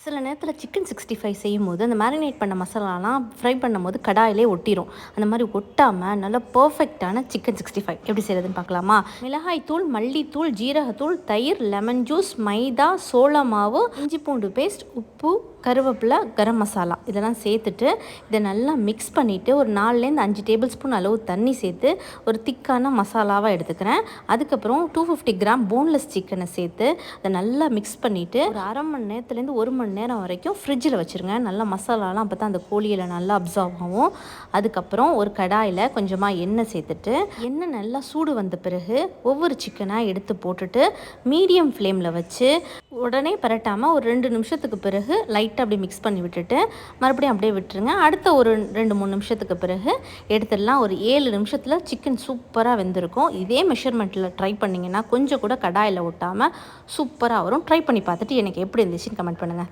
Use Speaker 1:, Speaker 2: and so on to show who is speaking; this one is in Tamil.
Speaker 1: சில நேரத்தில் சிக்கன் 65 செய்யும்போது அந்த மேரினேட் பண்ண மசாலாலாம் ஃப்ரை பண்ணும்போது கடாயிலே ஒட்டிரும். அந்த மாதிரி ஒட்டாமல் நல்ல பர்ஃபெக்டான சிக்கன் 65 எப்படி செய்கிறதுன்னு பார்க்கலாமா? மிளகாய் தூள், மல்லித்தூள், ஜீரகத்தூள், தயிர், லெமன் ஜூஸ், மைதா, சோள மாவு, இஞ்சி பூண்டு பேஸ்ட், உப்பு, கருவேப்பிலை, கரம் மசாலா இதெல்லாம் சேர்த்துட்டு இதை நல்லா மிக்ஸ் பண்ணிவிட்டு ஒரு 4லேருந்து 5 டேபிள் ஸ்பூன் அளவு தண்ணி சேர்த்து ஒரு திக்கான மசாலாவாக எடுத்துக்கிறேன். அதுக்கப்புறம் 250 கிராம் போன்லெஸ் சிக்கனை சேர்த்து அதை நல்லா மிக்ஸ் பண்ணிவிட்டு ஒரு அரை மணி நேரத்துலேருந்து 1 மணி நேரம் வரைக்கும் ஃப்ரிட்ஜில் வச்சுருங்க. நல்லா மசாலாலாம் அப்போ தான் அந்த கோழியில் நல்லா அப்சார்வ் ஆகும். அதுக்கப்புறம் ஒரு கடாயில் கொஞ்சமாக எண்ணெய் சேர்த்துட்டு எண்ணெய் நல்லா சூடு வந்த பிறகு ஒவ்வொரு சிக்கனாக எடுத்து போட்டுட்டு மீடியம் ஃப்ளேமில் வச்சு உடனே பரட்டாமல் ஒரு 2 நிமிஷத்துக்கு பிறகு லைட்டாக அப்படியே மிக்ஸ் பண்ணி விட்டுட்டு மறுபடியும் அப்படியே விட்டுருங்க. அடுத்த ஒரு 2-3 நிமிஷத்துக்கு பிறகு எடுத்துடலாம். ஒரு 7 நிமிஷத்தில் சிக்கன் சூப்பராக வெந்திருக்கும். இதே மெஷர்மெண்ட்டில் ட்ரை பண்ணிங்கன்னா கொஞ்சம் கூட கடாயில் ஒட்டாமல் சூப்பராக வரும். ட்ரை பண்ணி பார்த்துட்டு எனக்கு எப்படி இருந்துச்சுன்னு கமெண்ட் பண்ணுங்கள்.